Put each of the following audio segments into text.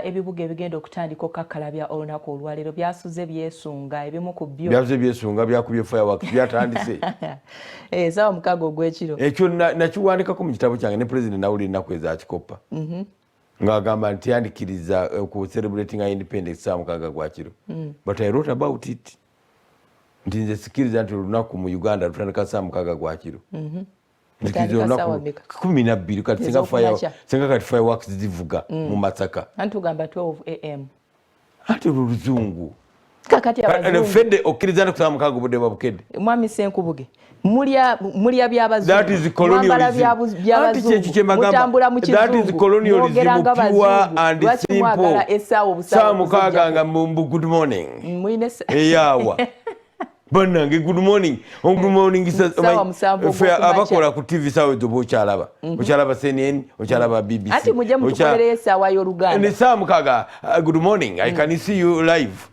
ebibuga ebigenda okutandika okukakkalabya olunaku olwaleero byasuze byesunga ebimu ku byo byasuze byesunga byakubye fireworks byatandise saawa mukaaga ogw'ekiro ekyo nakiwandikako mu kitabo kyange ne president nawulira ennaku ezakikopa ng'agamba nti yandikiriza ku celebrating our independence saawa mukaaga gwa kiro but I wrote about it nti nze sikiriza nti olunaku mu Uganda lutandika saawa mukaaga gwa kiro Tandika 12 kati singa kati fireworks zivuga mu Masaka anti ugamba 12 am ati oluzungu kakati abazungu fedde okkiriza kusaba mukaaga budde babukedde mwami Senkubuge mulya by'abazungu that is colonialism mutambula mu kizungu that is colonialism pure and simple saawa mukaaga nga good morning eyawa Banange good morning. Good morning abakola ku TV sawa ezo ochalaba. Ochalaba CNN, ochalaba BBC. Ati muje mutukolere sawa y'Oluganda. Ni saa mukaaga good morning. I can see you live.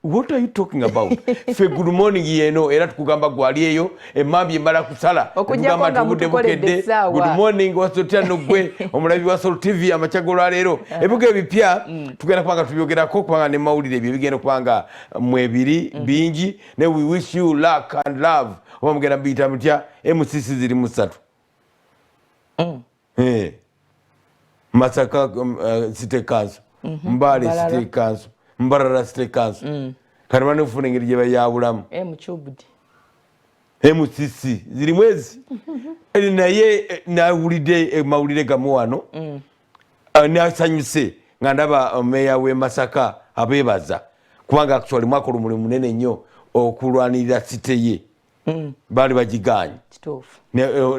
What are you talking about? Fe good morning yeno era tukugamba gwali eyo emambi embala kusala. Tukugamba tubudde bukedde. Good morning wasotya nogwe omulabi wa Sol TV amachagolo alero. Ebuge ebipya tugenda kubanga tubyogerako kubanga ne mawulire ebyo bigenda kubanga mwebiri bingi ne we wish you luck and love. Oba mugenda biyita mutya MCC ziri musatu. Masaka City Council, Mbale City Council, Mbarara City Council. Karibani ufune ngeri gye bayabulamu. Mchubudi. MCC ziri mwezi. Naye nawulidde mawulire gamu wano. Nasanyuse nga ndaba meya w'e Masaka abeebaza kubanga actually mwakola omulimu munene nnyo okulwanirira site ye. Bali bagiganye. Kituufu.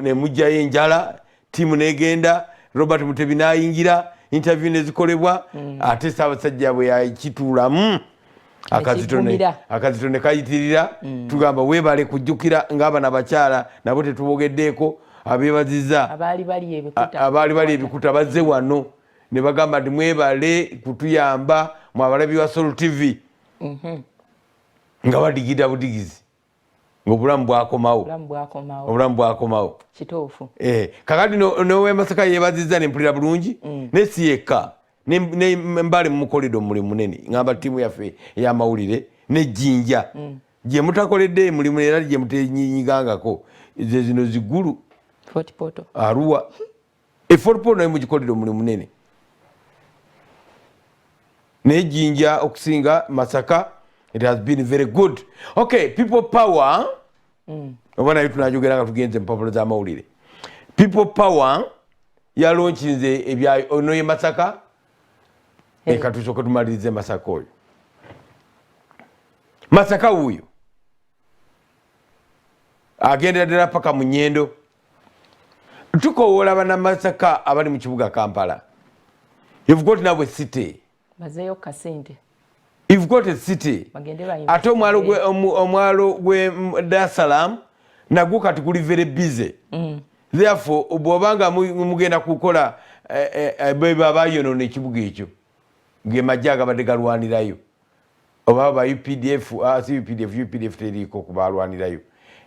Ne mujjayo enjala tiimu negenda Robert Mutebi n'ayingira interview nezikolebwa ate Ssaabasajja bwe yakituulamu akazito ne kayitirira tugamba weebale kujjukira ng'abana abakyala nabo tetubogeddeeko abeebaziza abaali bali ebikuta bazze wano ne bagamba nti mwebale kutuyamba mu abalabi wa Sol TV nga badigida budigizi ng'obulamu bwakomawo kituufu kakati n'ow'e Masaka yeebazizza ne mpulira bulungi ne si yekka ne Mbale mumukoledde omulimu munene ngamba ttiimu yaffe ey'amawulire ne Jjinja gye mutakoledde mulimu era gye mutenyigangako ze zino zigulu Arua Fort Portal naye mugikoledde omulimu munene ne Jjinja okusinga Masaka. It has been very good. Okay, people power. Obana yitu najogera nga tugenze mpapula za mawulire. People power ya launchinze ebya ono ye Masaka. Katusoka tumalirize Masaka oyo. Masaka uyo. Agenda ddala paka mu Nnyendo. Tukowola bana Masaka abali mu kibuga Kampala. You've got now a city. Bazeyo kasente. You've got a city. Ate omwalo gwe Dar es Salaam nagwo kati guli very busy. Therefore bw'obanga mugenda kukola beba bayonoona ekibuga ekyo ge majja agabadde galwanirayo oba ba UPDF si UPDF teriiko kubalwanirayo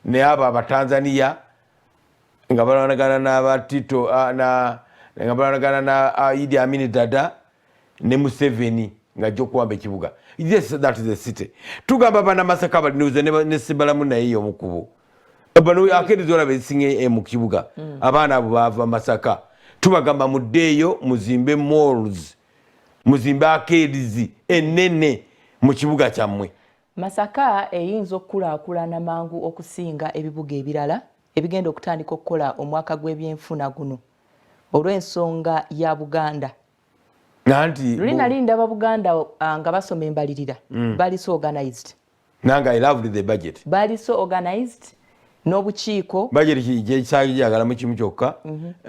ne abo Abatanzania nga balwanagana n'aba Tito nga balwanagana na Idi Amin Dada ne Museveni nga jjo kuwamba ekibuga. Yes, that is the city. Tugamba bana Masaka balinuze ne Sibalamu naye omukubo. Bano akedi zola besinge mu kibuga. Abaana abo bava Masaka. Tubagamba muddeeyo muzimbe malls. Muzimbe akedizi enene mu kibuga kyammwe. Masaka eyinza okukulaakulana mangu okusinga ebibuga ebirala ebigenda okutandika okukola omwaka gw'ebyenfuna guno olw'ensonga ya Buganda. Lulina lindaba Buganda nga basoma embalirira bali so organized. Nanga I loved the budget. Bali so organized n'obukiiko. Budget kije kyagala mu kimu kyokka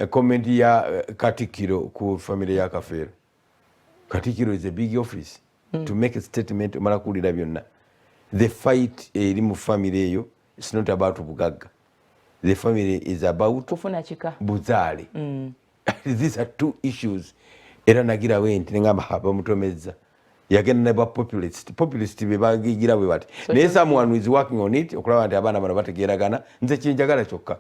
comment ya Katikiro ku family ya Kafeero. Katikiro is a big office to make a statement mala kulira byonna. The fight eri mu family eyo it's not about bugagga. The family is about kufuna chika buzaale. These are two issues. Era nagira wenti ngamba haba mutomeza yagenda ne populist be bagigira bwe bati naye someone who is working on it okulaba nti abaana bano bategeeragana nze kinjagala kyokka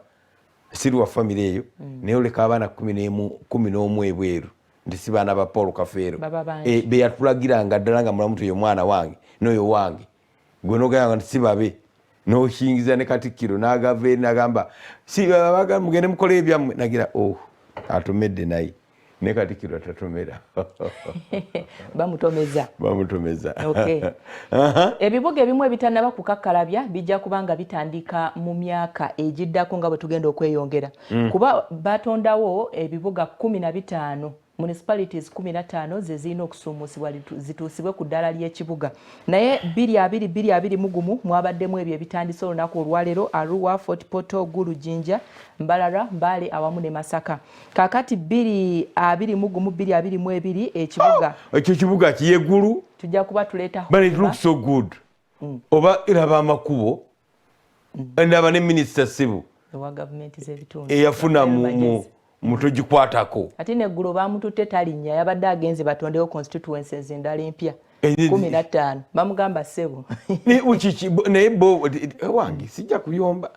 siri wa family eyo naye oleka abaana 11 ebweru nti si baana ba Paul Kafeero be yatulagiranga ddala nga mulamu tuyo mwana wange n'oyo wange gwe n'ogamba nti si babe n'okingiza ne Katikkiro n'agava eri n'agamba mugende mukola ebyammwe nagira atomedde naye ne Katikkiro tatomera bamutomeza ebibuga ebimu ebitannaba kukakkalabya bijja kubanga bitandika mu myaka egiddako nga bwe tugenda okweyongera kuba batondawo ebibuga 15 municipalities 15 ze zirina okusuumusibwa zituusibwe ku ddala ly'ekibuga naye 2021 mwabaddemu ebyo ebitandise olunaku olwaleero Arua, Fort Portal, Gulu, Jinja, Mbarara, Mbale awamu ne Masaka. Kaakati 2021-2022 ekibuga ekyo kibuga kiyeggulu tujja kuba tuleeta but it looks so good oba iraba amakubo ndaba ne Minister Sibu ewa gavumenti z'ebitundu eyafuna mutogikwatako ate neggulu bamututte talinnya yabadde agenze batondewo constituencies endala empya 15 bamugamba ssebo naye bo wange sijja kuyomba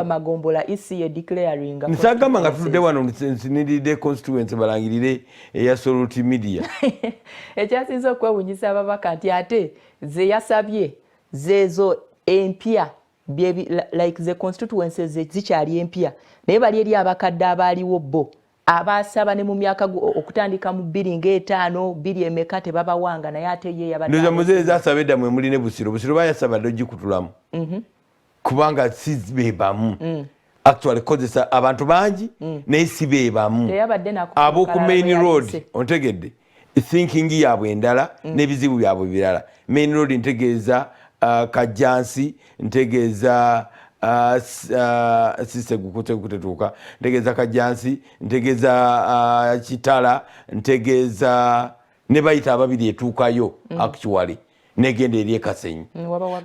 magombola ECA declaring nsagamba nga tutudde wano nsiniride constituency balangirire eya Sorority Media ekyasinza okwewunyisa ababaka nti ate ze yasabye zezo empya like the constituencies zikyali empya naye bali eri abakadde abaaliwo bo abasaba ne mu myaka okutandika mu 2005 2 emeka tebabawanga naye ate ye yabadde ndoza muzeezi asaba edda mwe muli ne Busiro bayasaba dogikutulamu kubanga si beebamu actually kozesa abantu bangi naye si beebamu ab'oku main road ontegedde thinking yaabwe endala n'ebizibu byabwe birala main road ntegeeza Kajjansi ntegeeza sise kutetuuka ntegeeza Kajjansi ntegeeza Kitala ntegeeza ne bayita ababiri etuukayo actually negenda eri Kasenyi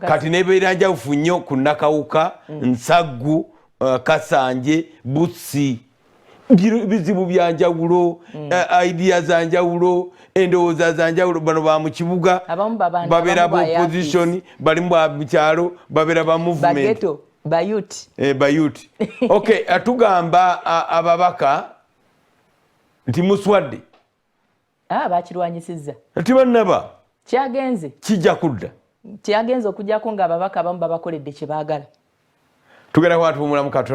kati nebeera njawufu nnyo ku Nakawuka Nsaggu Kasanje Bussi bizibu byanjawulo idea za njawulo endowooza za njawulo bano ba mu kibuga babeera ba opposition balimu ba mukyalo babeera ba movement bayut okay atugamba ababaka nti muswadde bakirwanyisizza tibannaba kyagenze kujja kudda okujjako nga ababaka abamu babakoledde kye baagala tugenda kwatubumula mu